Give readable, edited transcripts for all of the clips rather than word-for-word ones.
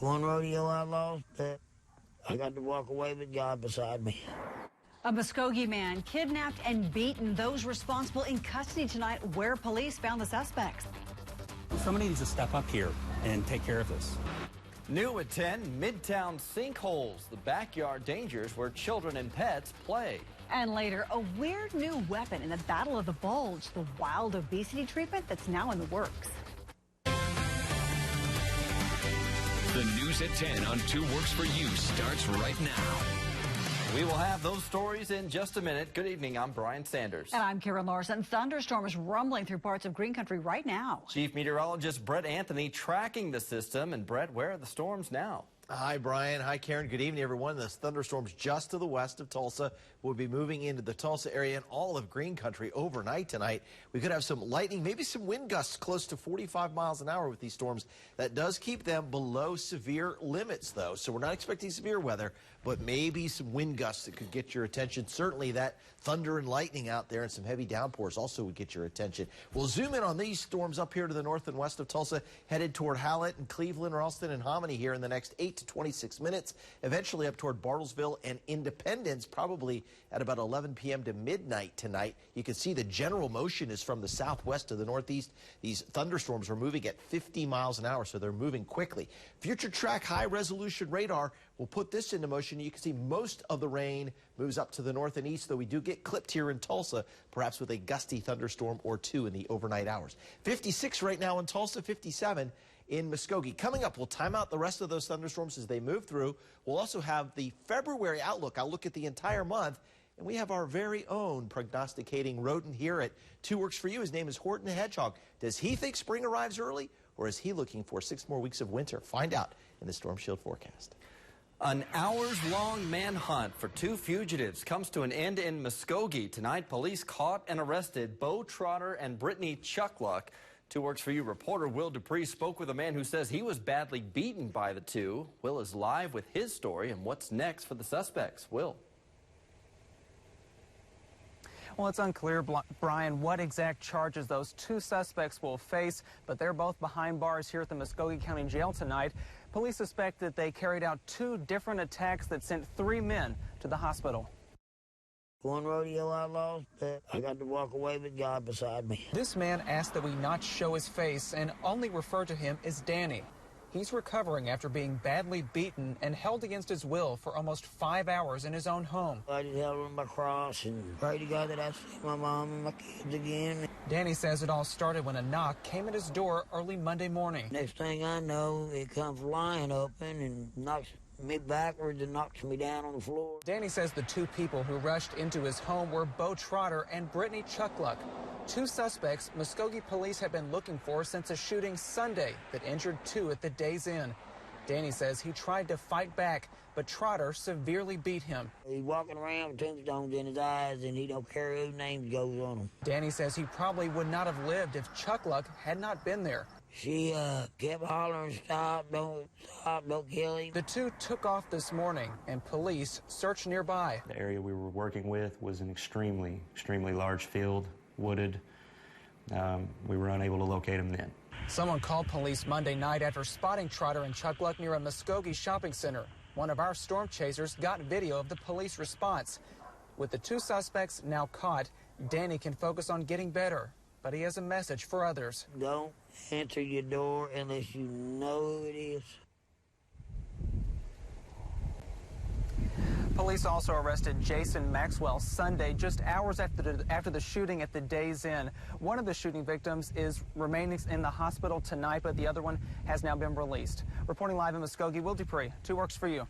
One rodeo I lost, but I got to walk away with God beside me. A Muskogee man kidnapped and beaten. Those responsible in custody tonight, where police found the suspects. Somebody needs to step up here and take care of this. New at 10, Midtown sinkholes, the backyard dangers where children and pets play. And later, a weird new weapon in the Battle of the Bulge, the wild obesity treatment that's now in the works. The news at 10 on 2 Works for You starts right now. We will have those stories in just a minute. Good evening, I'm Brian Sanders. And I'm Karen Larson. Thunderstorms rumbling through parts of Green Country right now. Chief Meteorologist Brett Anthony tracking the system. And Brett, where are the storms now? Hi, Brian. Hi, Karen. Good evening, everyone. The thunderstorms just to the west of Tulsa will be moving into the Tulsa area and all of Green Country overnight tonight. We could have some lightning, maybe some wind gusts close to 45 miles an hour with these storms. That does keep them below severe limits, though. So we're not expecting severe weather, but maybe some wind gusts that could get your attention. Certainly that thunder and lightning out there and some heavy downpours also would get your attention. We'll zoom in on these storms up here to the north and west of Tulsa, headed toward Hallett and Cleveland, Ralston and Hominy here in the next 8 to 26 minutes, eventually up toward Bartlesville and Independence, probably at about 11 p.m. to midnight tonight. You can see the general motion is from the southwest to the northeast. These thunderstorms are moving at 50 miles an hour, so they're moving quickly. Future track high-resolution radar will put this into motion. You can see most of the rain moves up to the north and east, though we do get clipped here in Tulsa, perhaps with a gusty thunderstorm or two in the overnight hours. 56 right now in Tulsa, 57 in Muskogee. Coming up, we'll time out the rest of those thunderstorms as they move through. We'll also have the February outlook. I'll look at the entire month. And we have our very own prognosticating rodent here at 2 Works for You. His name is Horton the Hedgehog. Does he think spring arrives early, or is he looking for 6 more weeks of winter? Find out in the Storm Shield forecast. An hours-long manhunt for 2 fugitives comes to an end in Muskogee. Tonight, police caught and arrested Beau Trotter and Brittany Chuckluck. 2 Works for You reporter Will Dupree spoke with a man who says he was badly beaten by the two. Will is live with his story and what's next for the suspects. Will. Well, it's unclear, Brian, what exact charges those 2 suspects will face, but they're both behind bars here at the Muskogee County Jail tonight. Police suspect that they carried out 2 different attacks that sent 3 men to the hospital. One rodeo I lost, but I got to walk away with God beside me. This man asked that we not show his face and only refer to him as Danny. He's recovering after being badly beaten and held against his will for almost 5 hours in his own home. I just held on my cross and prayed to God that I'd see my mom and my kids again. Danny says it all started when a knock came at his door early Monday morning. Next thing I know, it comes flying open and knocks me backwards and knocks me down on the floor. Danny says the 2 people who rushed into his home were Beau Trotter and Brittany Chuckluck, 2 suspects Muskogee police have been looking for since a shooting Sunday that injured 2 at the Days Inn. Danny says he tried to fight back, but Trotter severely beat him. He's walking around with tombstones in his eyes, and he don't care whose name goes on him. Danny says he probably would not have lived if Chuckluck had not been there. She kept hollering, stop, don't kill him. The 2 took off this morning, and police searched nearby. The area we were working with was an extremely large field, wooded. We were unable to locate them then. Someone called police Monday night after spotting Trotter and Chuckluck near a Muskogee shopping center. One of our storm chasers got video of the police response. With the 2 suspects now caught, Danny can focus on getting better, but he has a message for others. Don't answer your door unless you know who it is. Police also arrested Jason Maxwell Sunday, just hours after the shooting at the Days Inn. One of the shooting victims is remaining in the hospital tonight, but the other one has now been released. Reporting live in Muskogee, Will Dupree, 2 Works for You.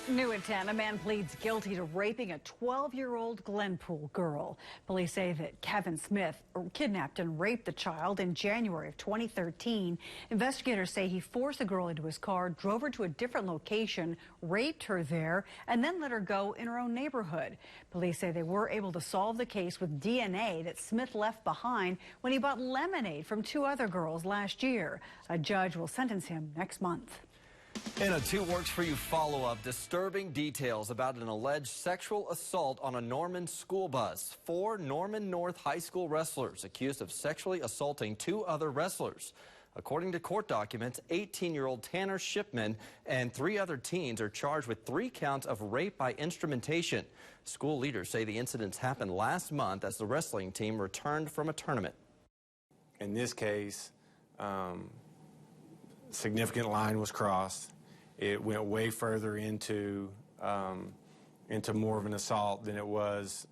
New at 10, a man pleads guilty to raping a 12-year-old Glenpool girl. Police say that Kevin Smith kidnapped and raped the child in January of 2013. Investigators say he forced the girl into his car, drove her to a different location, raped her there, and then let her go in her own neighborhood. Police say they were able to solve the case with DNA that Smith left behind when he bought lemonade from 2 other girls last year. A judge will sentence him next month. In a 2 Works for You follow-up, disturbing details about an alleged sexual assault on a Norman school bus. 4 Norman North High School wrestlers accused of sexually assaulting 2 other wrestlers. According to court documents, 18-year-old Tanner Shipman and 3 other teens are charged with 3 counts of rape by instrumentation. School leaders say the incidents happened last month as the wrestling team returned from a tournament. In this case, significant line was crossed. It went way further into more of an assault than it was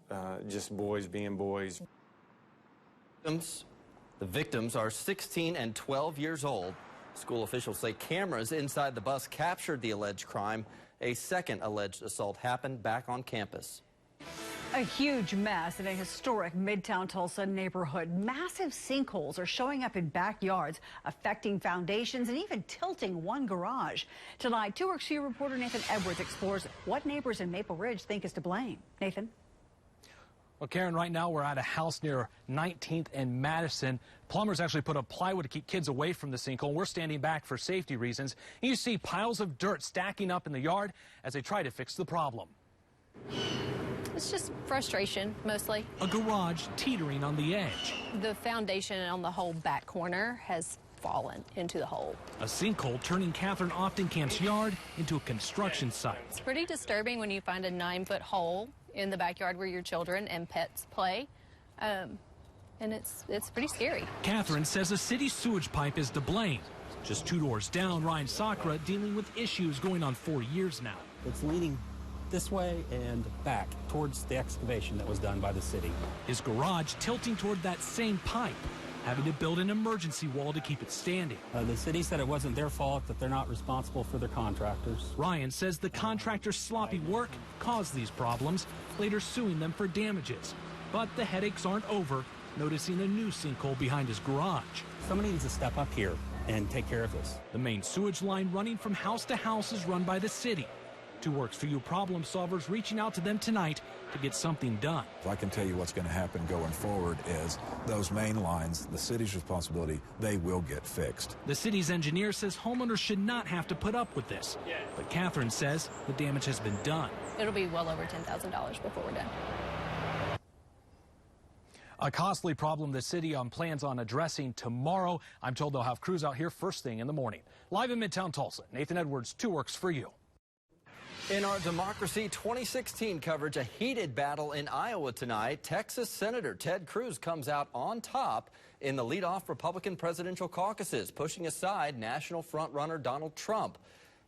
just boys being boys. The victims are 16 and 12 years old. School officials say cameras inside the bus captured the alleged crime. A second alleged assault happened back on campus. A huge mess in a historic Midtown Tulsa neighborhood. Massive sinkholes are showing up in backyards, affecting foundations and even tilting one garage. Tonight, 2 Works For You reporter Nathan Edwards explores what neighbors in Maple Ridge think is to blame. Nathan? Well, Karen, right now we're at a house near 19th and Madison. Plumbers actually put up plywood to keep kids away from the sinkhole. We're standing back for safety reasons. And you see piles of dirt stacking up in the yard as they try to fix the problem. It's just frustration, mostly. A garage teetering on the edge. The foundation on the whole back corner has fallen into the hole. A sinkhole turning Catherine Oftenkamp's yard into a construction site. It's pretty disturbing when you find a 9-foot hole in the backyard where your children and pets play. And it's pretty scary. Catherine says a city sewage pipe is to blame. Just 2 doors down, Ryan Sakra dealing with issues going on 4 years now. It's leading this way and back towards the excavation that was done by the city. His garage tilting toward that same pipe, having to build an emergency wall to keep it standing. The city said it wasn't their fault, that they're not responsible for their contractors. Ryan says the contractor's sloppy work caused these problems, later suing them for damages. But the headaches aren't over, noticing a new sinkhole behind his garage. Somebody needs to step up here and take care of this. The main sewage line running from house to house is run by the city. 2 Works For You problem solvers reaching out to them tonight to get something done. I can tell you what's going to happen going forward is those main lines, the city's responsibility, they will get fixed. The city's engineer says homeowners should not have to put up with this. But Catherine says the damage has been done. It'll be well over $10,000 before we're done. A costly problem the city plans on addressing tomorrow. I'm told they'll have crews out here first thing in the morning. Live in Midtown Tulsa, Nathan Edwards, 2 Works For You. In our Democracy 2016 coverage, a heated battle in Iowa tonight. Texas Senator Ted Cruz comes out on top in the leadoff Republican presidential caucuses, pushing aside national frontrunner Donald Trump.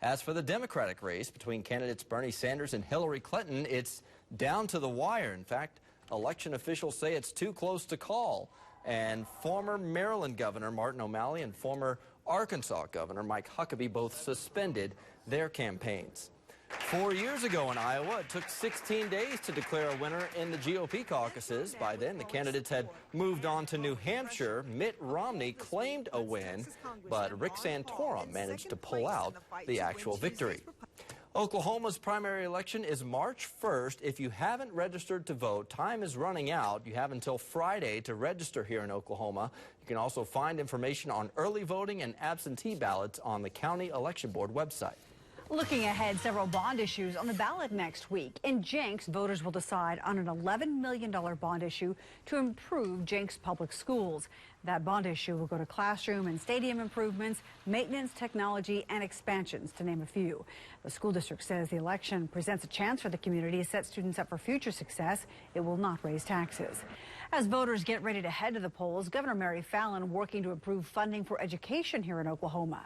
As for the Democratic race between candidates Bernie Sanders and Hillary Clinton, it's down to the wire. In fact, election officials say it's too close to call. And former Maryland Governor Martin O'Malley and former Arkansas Governor Mike Huckabee both suspended their campaigns. 4 years ago in Iowa, it took 16 days to declare a winner in the GOP caucuses. By then, the candidates had moved on to New Hampshire. Mitt Romney claimed a win, but Rick Santorum managed to pull out the actual victory. Oklahoma's primary election is March 1st. If you haven't registered to vote, time is running out. You have until Friday to register here in Oklahoma. You can also find information on early voting and absentee ballots on the County Election Board website. Looking ahead, several bond issues on the ballot next week. In Jenks, voters will decide on an $11 million bond issue to improve Jenks public schools. That bond issue will go to classroom and stadium improvements, maintenance, technology, and expansions, to name a few. The school district says the election presents a chance for the community to set students up for future success. It will not raise taxes. As voters get ready to head to the polls, Governor Mary Fallin working to improve funding for education here in Oklahoma.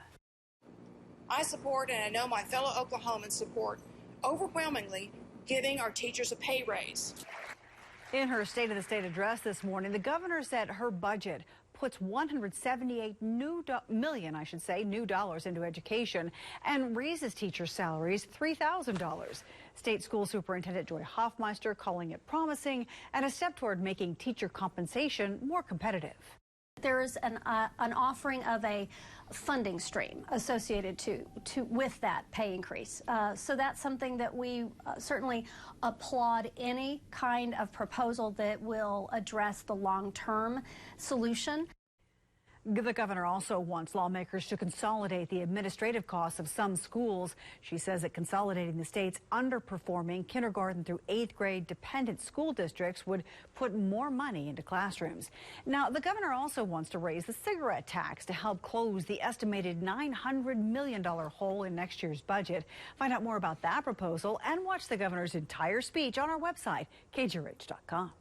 I support, and I know my fellow Oklahomans support, overwhelmingly giving our teachers a pay raise. In her State of the State address this morning, the governor said her budget puts $178 million new dollars into education and raises teachers' salaries $3,000. State School Superintendent Joy Hoffmeister calling it promising and a step toward making teacher compensation more competitive. There is an offering of a funding stream associated with that pay increase. So that's something that we certainly applaud, any kind of proposal that will address the long-term solution. The governor also wants lawmakers to consolidate the administrative costs of some schools. She says that consolidating the state's underperforming kindergarten through 8th grade dependent school districts would put more money into classrooms. Now, the governor also wants to raise the cigarette tax to help close the estimated $900 million hole in next year's budget. Find out more about that proposal and watch the governor's entire speech on our website, KGRH.com.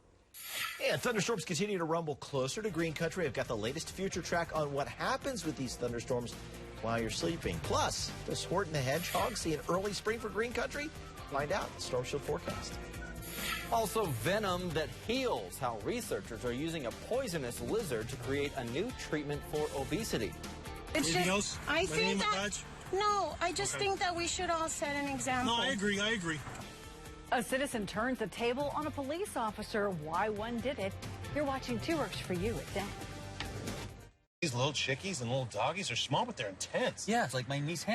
And thunderstorms continue to rumble closer to green country. I've got the latest future track on what happens with these thunderstorms while you're sleeping. Plus, does Horton the Hedgehog see an early spring for green country? Find out in the Storm Shield forecast. Also, venom that heals, how researchers are using a poisonous lizard to create a new treatment for obesity. It's just, I think that, no, I just think that we should all set an example. No, I agree. A citizen turns the table on a police officer. Why one did it? You're watching 2 Works for You at 10. These little chickies and little doggies are small, but they're intense. Yeah, it's like my niece.